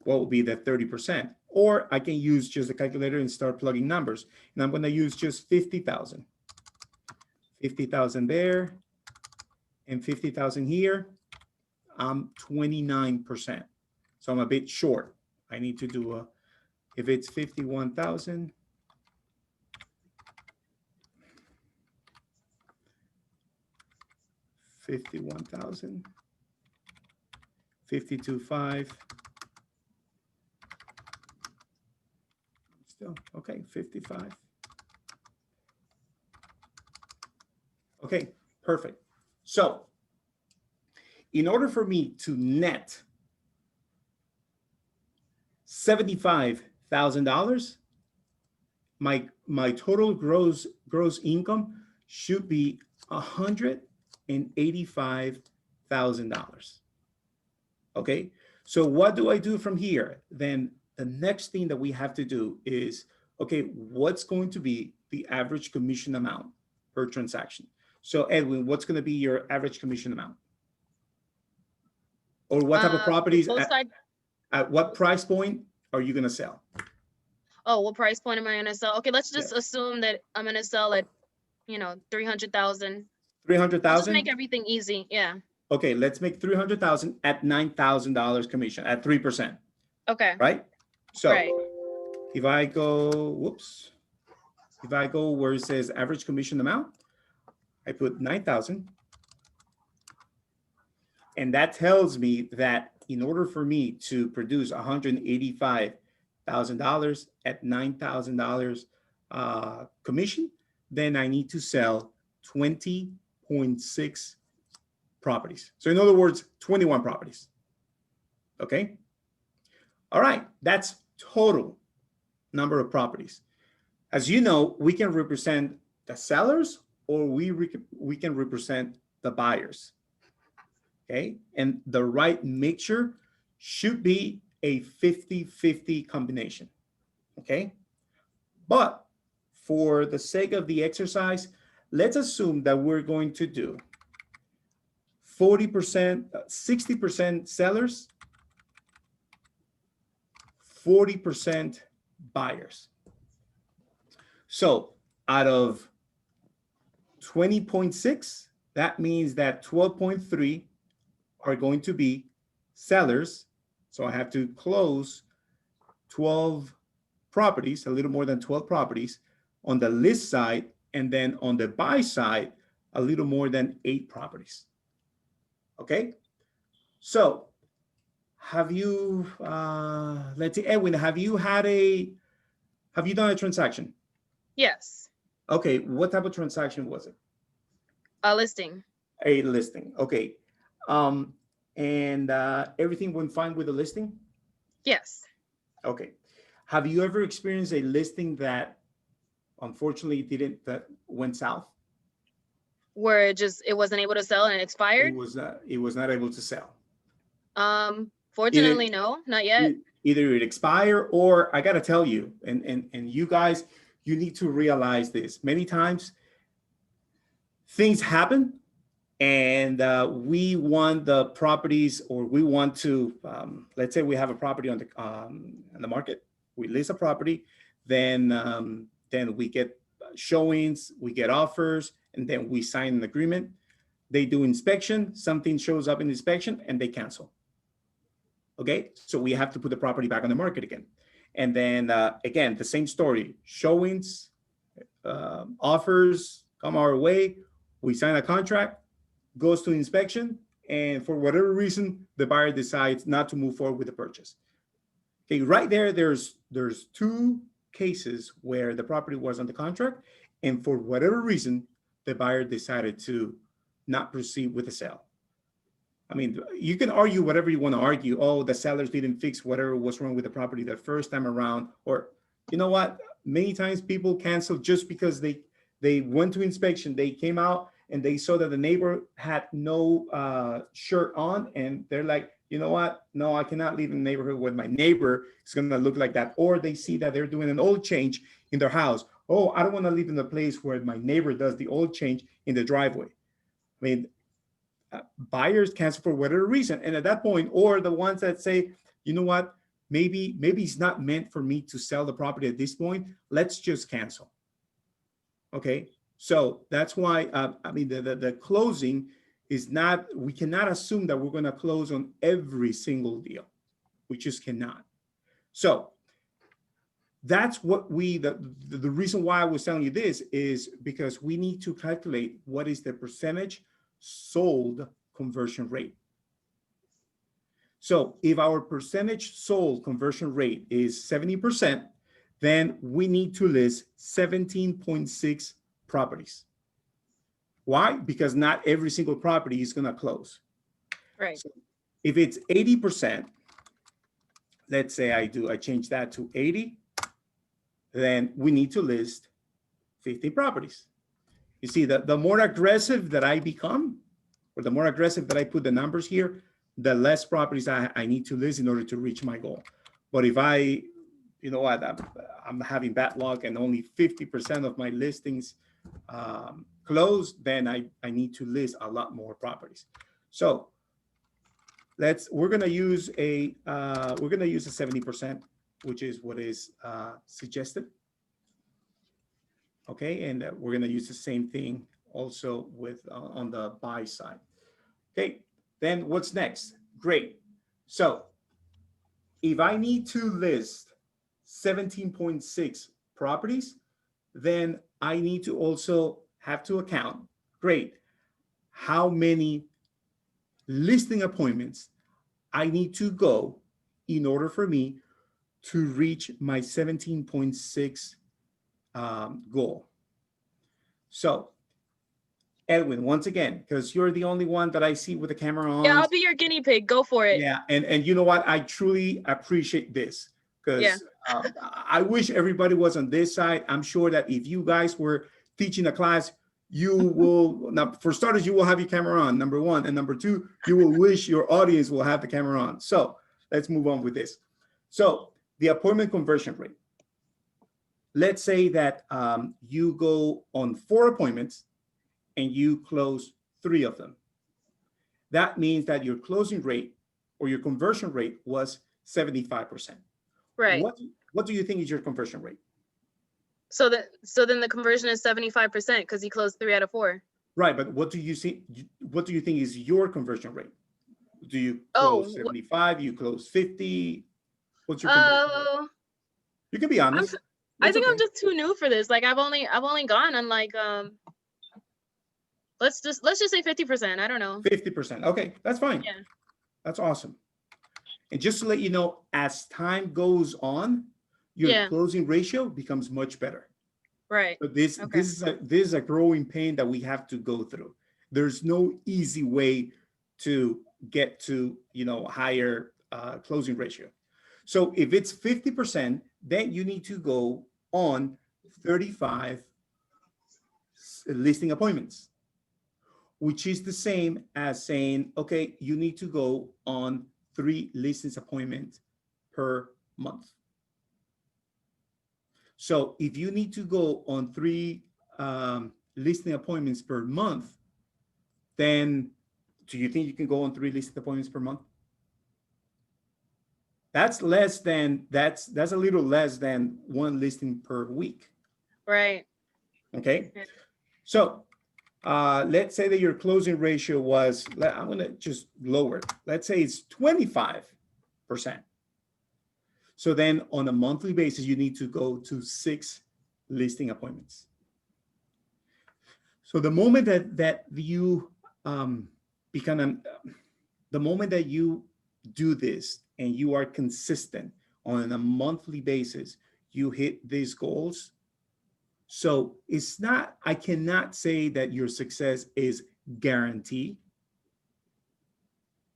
[SPEAKER 1] will be the 30%, or I can use just a calculator and start plugging numbers. And I'm going to use just 50,000. 50,000 there and 50,000 here. I'm 29%. So I'm a bit short. I need to do if it's 51,000. 51,000. 52.5. Still, okay, 55. Okay, perfect. So in order for me to net $75,000, my total gross income should be $185,000. Okay, so what do I do from here? Then the next thing that we have to do is, okay, what's going to be the average commission amount per transaction? So Edwin, what's going to be your average commission amount? Or what type of properties, at what price point are you going to sell?
[SPEAKER 3] Oh, what price point am I going to sell? Okay, let's just assume that I'm going to sell at, 300,000.
[SPEAKER 1] 300,000?
[SPEAKER 3] Just make everything easy. Yeah.
[SPEAKER 1] Okay, let's make 300,000 at $9,000 commission at 3%.
[SPEAKER 3] Okay.
[SPEAKER 1] Right? So
[SPEAKER 3] Right.
[SPEAKER 1] if I go, if I go where it says average commission amount, I put 9,000. And that tells me that in order for me to produce $185,000 at $9,000 commission, then I need to sell 20.6 properties. So in other words, 21 properties. Okay. All right. That's total number of properties. As you know, we can represent the sellers or we can represent the buyers. Okay. And the right mixture should be a 50-50 combination. Okay. But for the sake of the exercise, let's assume that we're going to do 40%, 60% sellers, 40% buyers. So out of 20.6, that means that 12.3 are going to be sellers. So I have to close 12 properties, a little more than 12 properties on the list side. And then on the buy side, a little more than 8 properties. Okay. So have you, let's see, Edwin, have you done a transaction?
[SPEAKER 3] Yes.
[SPEAKER 1] Okay. What type of transaction was it?
[SPEAKER 3] A listing.
[SPEAKER 1] A listing. Okay. And everything went fine with the listing?
[SPEAKER 3] Yes.
[SPEAKER 1] Okay. Have you ever experienced a listing that unfortunately that went south?
[SPEAKER 3] Where it wasn't able to sell and it expired?
[SPEAKER 1] It was not able to sell.
[SPEAKER 3] Fortunately, no, not yet.
[SPEAKER 1] Either it expired or I got to tell you, and you guys, you need to realize this. Many times things happen and we want the properties, or we want to, let's say we have a property on the market. We list a property, then we get showings, we get offers, and then we sign an agreement. They do inspection, something shows up in inspection, and they cancel. Okay, so we have to put the property back on the market again. And then again, the same story, showings, offers come our way, we sign a contract, goes to inspection, and for whatever reason, the buyer decides not to move forward with the purchase. Okay, right there's 2 cases where the property was on the contract, and for whatever reason, the buyer decided to not proceed with the sale. I mean, you can argue whatever you want to argue. Oh, the sellers didn't fix whatever was wrong with the property the first time around, or you know what? Many times people cancel just because they went to inspection, they came out and they saw that the neighbor had no shirt on, and they're like, you know what? No, I cannot live in a neighborhood where my neighbor is going to look like that. Or they see that they're doing an oil change in their house. Oh, I don't want to live in a place where my neighbor does the oil change in the driveway. I mean, buyers cancel for whatever reason. And at that point, or the ones that say, you know what? Maybe it's not meant for me to sell the property at this point. Let's just cancel. Okay. So that's why, I mean, the closing is not, we cannot assume that we're going to close on every single deal. We just cannot. So that's what the reason why I was telling you this is because we need to calculate what is the percentage sold conversion rate. So if our percentage sold conversion rate is 70%, then we need to list 17.6 properties. Why? Because not every single property is going to close.
[SPEAKER 3] Right.
[SPEAKER 1] So if it's 80%, let's say I change that to 80, then we need to list 50 properties. You see, the more aggressive that I become, or the more aggressive that I put the numbers here, the less properties I need to list in order to reach my goal. But if you know what, I'm having bad luck and only 50% of my listings close, then I need to list a lot more properties. So we're gonna use a 70%, which is what is suggested. Okay, and we're gonna use the same thing also with on the buy side. Okay, then what's next? Great. So if I need to list 17.6 properties, then I need to also have to account, great, how many listing appointments I need to go in order for me to reach my 17.6 goal. So Edwin, once again, because you're the only one that I see with the camera on.
[SPEAKER 3] Yeah, I'll be your guinea pig. Go for it.
[SPEAKER 1] Yeah, and you know what? I truly appreciate this because I wish everybody was on this side. I'm sure that if you guys were teaching a class, you will, now for starters, you will have your camera on, number one. And number two, you will wish your audience will have the camera on. So let's move on with this. So the appointment conversion rate. Let's say that you go on 4 appointments and you close 3 of them. That means that your closing rate or your conversion rate was 75%.
[SPEAKER 3] Right.
[SPEAKER 1] What do you think is your conversion rate?
[SPEAKER 3] So then the conversion is 75% because he closed 3 out of 4.
[SPEAKER 1] Right, but what do you see? What do you think is your conversion rate? Do you close 75? You close 50? What's your conversion rate? You can be honest.
[SPEAKER 3] I think I'm just too new for this. Like I've only gone on like let's just say 50%. I don't know.
[SPEAKER 1] 50%. Okay, that's fine.
[SPEAKER 3] Yeah.
[SPEAKER 1] That's awesome. And just to let you know, as time goes on, your closing ratio becomes much better.
[SPEAKER 3] Right.
[SPEAKER 1] But this is a growing pain that we have to go through. There's no easy way to get to, you know, higher closing ratio. So if it's 50%, then you need to go on 35 listing appointments, which is the same as saying, okay, you need to go on 3 listings appointments per month. So if you need to go on 3 listing appointments per month, then do you think you can go on 3 listing appointments per month? That's less than, that's a little less than 1 listing per week.
[SPEAKER 3] Right.
[SPEAKER 1] Okay. So let's say that your closing ratio was, I'm going to just lower it. Let's say it's 25%. So then on a monthly basis, you need to go to 6 listing appointments. So the moment that you the moment that you do this and you are consistent on a monthly basis, you hit these goals. So it's not, I cannot say that your success is guaranteed,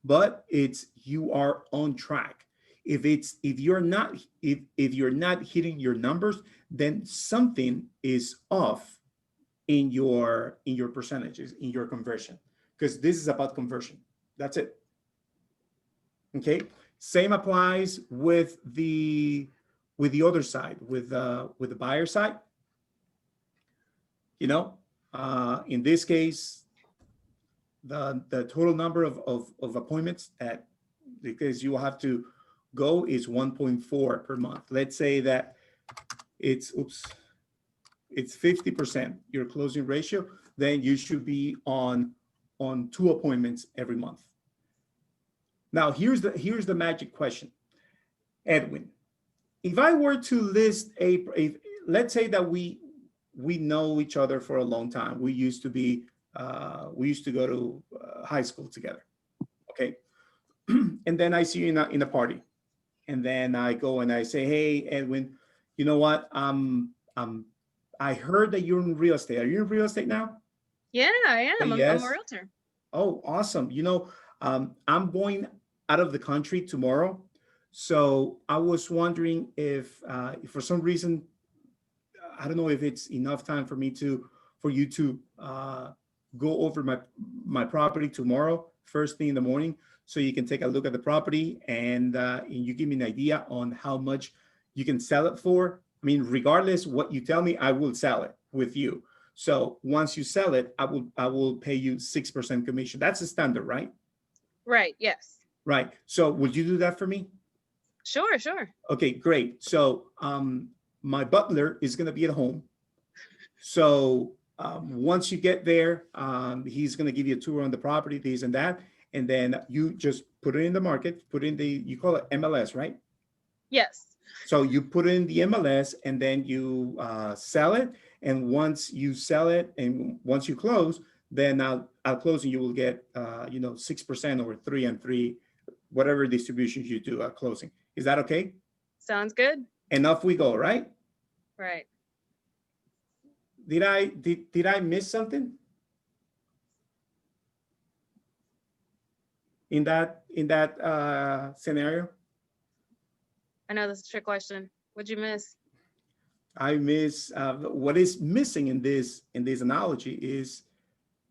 [SPEAKER 1] but it's, you are on track. If you're not hitting your numbers, then something is off in your percentages, in your conversion, because this is about conversion. That's it. Okay, same applies with the other side, with the buyer side. You know, in this case, the total number of appointments that, because you will have to go, is 1.4 per month. Let's say that it's 50% your closing ratio, then you should be on 2 appointments every month. Now here's the magic question, Edwin. If I were to list let's say that we know each other for a long time. We used to go to high school together. Okay. And then I see you in a party, and then I go and I say, hey, Edwin, you know what? I heard that you're in real estate. Are you in real estate now?
[SPEAKER 3] Yeah, I am. I'm
[SPEAKER 1] Yes.
[SPEAKER 3] a realtor.
[SPEAKER 1] Oh, awesome. You know, I'm going out of the country tomorrow. So I was wondering if for some reason, I don't know if it's enough time for you to go over my property tomorrow, first thing in the morning, so you can take a look at the property and you give me an idea on how much you can sell it for. I mean, regardless what you tell me, I will sell it with you. So once you sell it, I will pay you 6% commission. That's the standard, right?
[SPEAKER 3] Right. Yes.
[SPEAKER 1] Right. So would you do that for me?
[SPEAKER 3] Sure. Sure.
[SPEAKER 1] Okay, great. So my butler is going to be at home. So once you get there, he's going to give you a tour on the property, this and that. And then you just put it in the market, you call it MLS, right?
[SPEAKER 3] Yes.
[SPEAKER 1] So you put it in the MLS and then you sell it. And once you sell it and once you close, then I'll close and you will get 6% or 3 and 3, whatever distributions you do at closing. Is that okay?
[SPEAKER 3] Sounds good.
[SPEAKER 1] And off we go, right?
[SPEAKER 3] Right.
[SPEAKER 1] Did I miss something in that scenario?
[SPEAKER 3] I know that's a trick question. What'd you miss?
[SPEAKER 1] I miss what is missing in this analogy is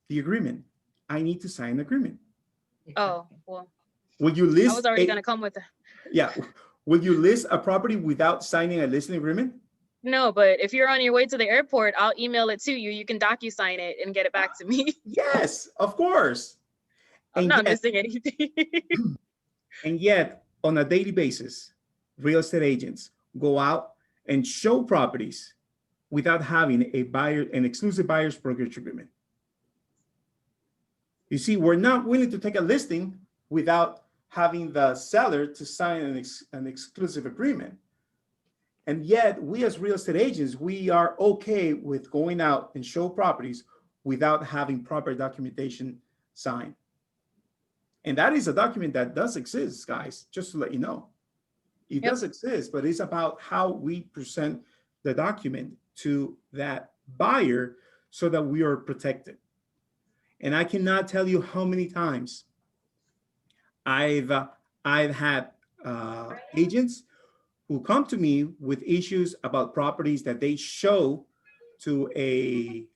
[SPEAKER 1] the agreement. I need to sign an agreement.
[SPEAKER 3] Oh, well,
[SPEAKER 1] Would you
[SPEAKER 3] I
[SPEAKER 1] list?
[SPEAKER 3] was already going to come with it.
[SPEAKER 1] Yeah. Would you list a property without signing a listing agreement?
[SPEAKER 3] No, but if you're on your way to the airport, I'll email it to you. You can DocuSign it and get it back to me.
[SPEAKER 1] Yes, of course.
[SPEAKER 3] I'm not missing anything.
[SPEAKER 1] And yet, on a daily basis, real estate agents go out and show properties without having an exclusive buyer's brokerage agreement. You see, we're not willing to take a listing without having the seller to sign an exclusive agreement. And yet, we as real estate agents, we are okay with going out and show properties without having proper documentation signed. And that is a document that does exist, guys, just to let you know. It does exist, but it's about how we present the document to that buyer so that we are protected. And I cannot tell you how many times I've had agents who come to me with issues about properties that they show to a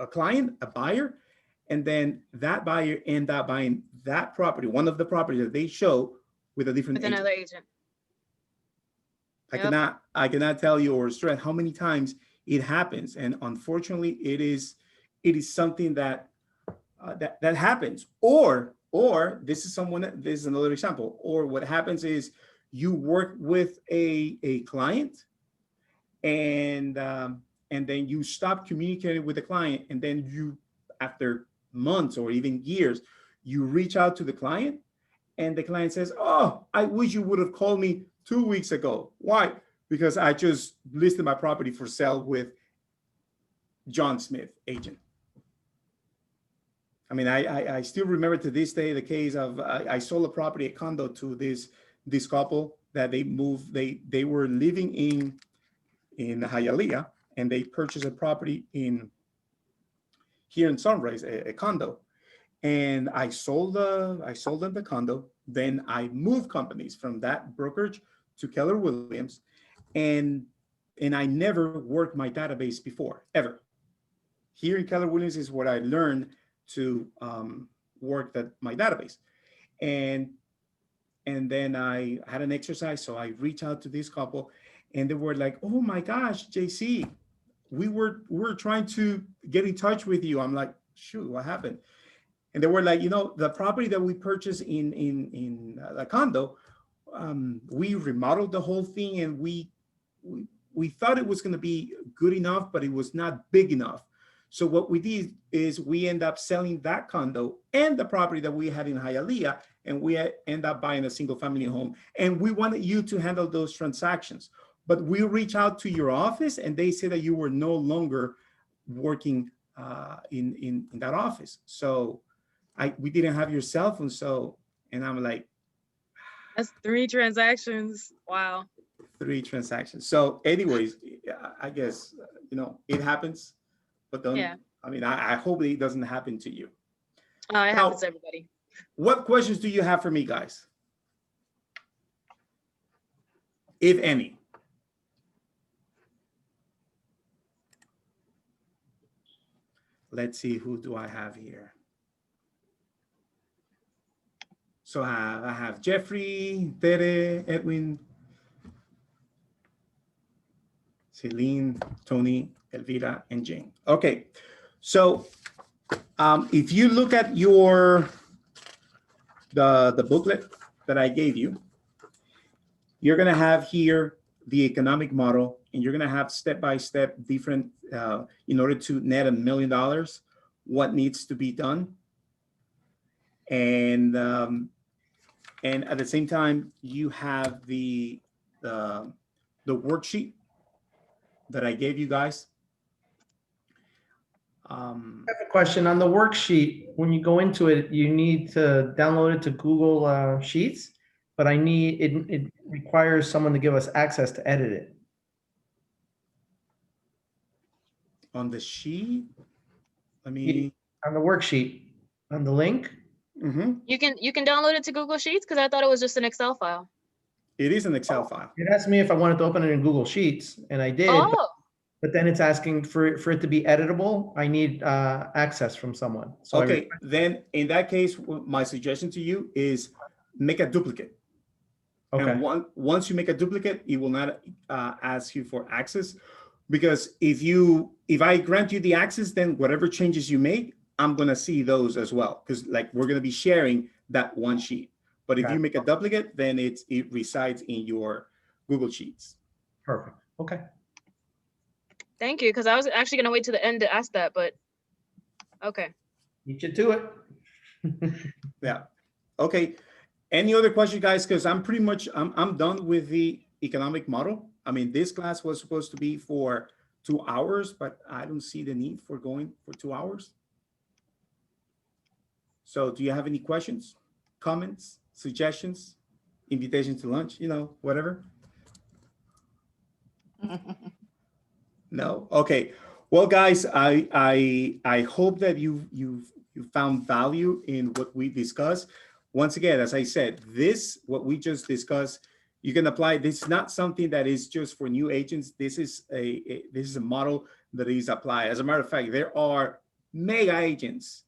[SPEAKER 1] client, a buyer, and then that buyer end up buying that property, one of the properties that they show, with a different agent.
[SPEAKER 3] Another agent.
[SPEAKER 1] I cannot tell you or stress how many times it happens, and unfortunately, it is something that that happens. Or this is another example. Or what happens is you work with a client, and then you stop communicating with the client, and then you, after months or even years, you reach out to the client, and the client says, "Oh, I wish you would have called me 2 weeks ago." Why? Because I just listed my property for sale with John Smith, agent. I mean, I still remember to this day the case of I sold a property, a condo, to this couple that they moved. They were living in Hialeah, and they purchased a property here in Sunrise, a condo. And I sold them the condo. Then I moved companies from that brokerage to Keller Williams, and I never worked my database before, ever. Here in Keller Williams is what I learned to work my database. And then I had an exercise. So I reached out to this couple and they were like, oh my gosh, JC, we were trying to get in touch with you. I'm like, shoot, what happened? And they were like, you know, the property that we purchased in the condo, we remodeled the whole thing, and we thought it was going to be good enough, but it was not big enough. So what we did is we end up selling that condo and the property that we had in Hialeah, and we end up buying a single family home. And we wanted you to handle those transactions. But we reached out to your office and they said that you were no longer working in that office. So we didn't have your cell phone. So, and I'm like,
[SPEAKER 3] That's 3 transactions. Wow.
[SPEAKER 1] 3 transactions. So anyways, I guess, you know, it happens, but don't,
[SPEAKER 3] Yeah.
[SPEAKER 1] I mean, I hope it doesn't happen to you.
[SPEAKER 3] It
[SPEAKER 1] Now,
[SPEAKER 3] happens to everybody.
[SPEAKER 1] what questions do you have for me, guys? If any. Let's see, who do I have here? So I have Jeffrey, Tere, Edwin, Celine, Tony, Elvira, and Jane. Okay, so if you look at the booklet that I gave you, you're gonna have here the economic model, and you're gonna have step-by-step different, in order to net $1 million, what needs to be done. And at the same time, you have the worksheet that I gave you guys.
[SPEAKER 2] I have a question on the worksheet. When you go into it, you need to download it to Google Sheets, but it requires someone to give us access to edit it.
[SPEAKER 1] On the sheet, let me.
[SPEAKER 2] On the worksheet, on the link.
[SPEAKER 1] Mhm.
[SPEAKER 3] You can download it to Google Sheets, because I thought it was just an Excel file.
[SPEAKER 1] It is an Excel file.
[SPEAKER 2] It asked me if I wanted to open it in Google Sheets, and I did.
[SPEAKER 3] Oh,
[SPEAKER 2] But then it's asking for it to be editable. I need access from someone. So
[SPEAKER 1] Okay, then in that case, my suggestion to you is make a duplicate.
[SPEAKER 2] Okay.
[SPEAKER 1] And once you make a duplicate, it will not ask you for access, because if I grant you the access, then whatever changes you make, I'm gonna see those as well, because like we're gonna be sharing that one sheet. But if
[SPEAKER 2] Got
[SPEAKER 1] you
[SPEAKER 2] it.
[SPEAKER 1] make a duplicate, then it resides in your Google Sheets.
[SPEAKER 2] Perfect. Okay.
[SPEAKER 3] thank you, because I was actually gonna wait to the end to ask that, but okay.
[SPEAKER 2] Beat you to it.
[SPEAKER 1] Yeah. Okay. Any other questions, guys? Because I'm pretty much I'm done with the economic model. I mean, this class was supposed to be for 2 hours, but I don't see the need for going for 2 hours. So do you have any questions, comments, suggestions, invitation to lunch, you know, whatever? No? Okay. Well, guys, I hope that you found value in what we discussed. Once again, as I said, what we just discussed, you can apply. This is not something that is just for new agents. This is a model that is applied. As a matter of fact, there are mega agents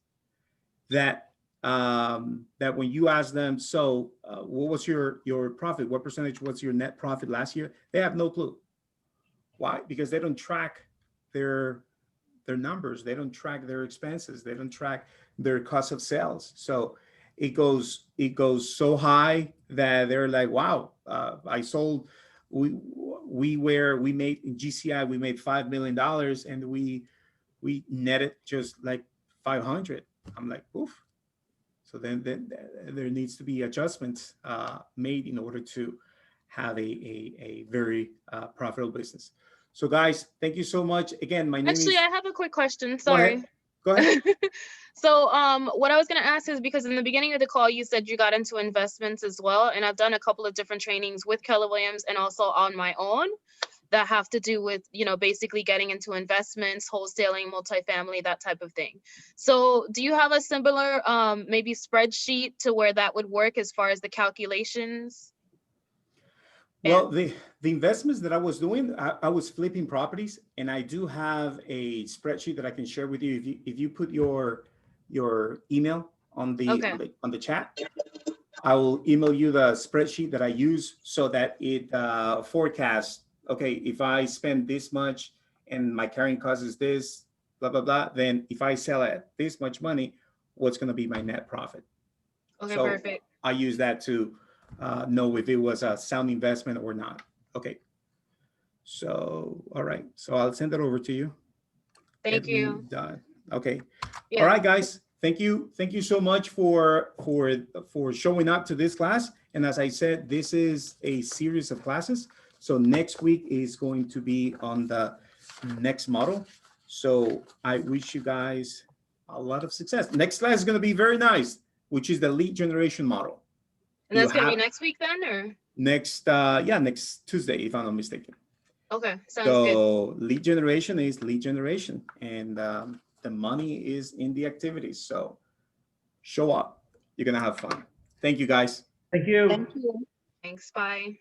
[SPEAKER 1] that when you ask them, so what was your profit? What percentage was your net profit last year? They have no clue. Why? Because they don't track their numbers. They don't track their expenses. They don't track their cost of sales. So it goes so high that they're like, wow, I sold, we made in GCI, we made $5 million and we netted just like 500. I'm like, oof. So then there needs to be adjustments made in order to have a very profitable business. So guys, thank you so much. Again, my name
[SPEAKER 3] Actually,
[SPEAKER 1] is.
[SPEAKER 3] I have a quick question.
[SPEAKER 1] Go ahead.
[SPEAKER 3] Sorry.
[SPEAKER 1] Go ahead.
[SPEAKER 3] So what I was going to ask is, because in the beginning of the call, you said you got into investments as well. And I've done a couple of different trainings with Keller Williams and also on my own that have to do with, you know, basically getting into investments, wholesaling, multifamily, that type of thing. So do you have a similar maybe spreadsheet to where that would work as far as the calculations?
[SPEAKER 1] Well, the investments that I was doing, I was flipping properties, and I do have a spreadsheet that I can share with you. If you put your email on the
[SPEAKER 3] Okay.
[SPEAKER 1] on the chat, I will email you the spreadsheet that I use so that it forecasts, okay, if I spend this much and my carrying cost is this, blah, blah, blah, then if I sell at this much money, what's going to be my net profit?
[SPEAKER 3] Okay,
[SPEAKER 1] So
[SPEAKER 3] perfect.
[SPEAKER 1] I use that to know if it was a sound investment or not. Okay. So, all right. So I'll send that over to you.
[SPEAKER 3] Thank you.
[SPEAKER 1] Done. Okay.
[SPEAKER 3] Yeah.
[SPEAKER 1] All right, guys. Thank you. Thank you so much for showing up to this class. And as I said, this is a series of classes. So next week is going to be on the next model. So I wish you guys a lot of success. Next class is going to be very nice, which is the lead generation model.
[SPEAKER 3] And that's
[SPEAKER 1] You
[SPEAKER 3] gonna be
[SPEAKER 1] have-
[SPEAKER 3] next week then, or?
[SPEAKER 1] Next, next Tuesday, if I'm not mistaken.
[SPEAKER 3] Okay, sounds good.
[SPEAKER 1] So lead generation is lead generation, and the money is in the activities. So show up. You're gonna have fun. Thank you, guys.
[SPEAKER 2] Thank you.
[SPEAKER 4] Thank you.
[SPEAKER 3] Thanks, bye.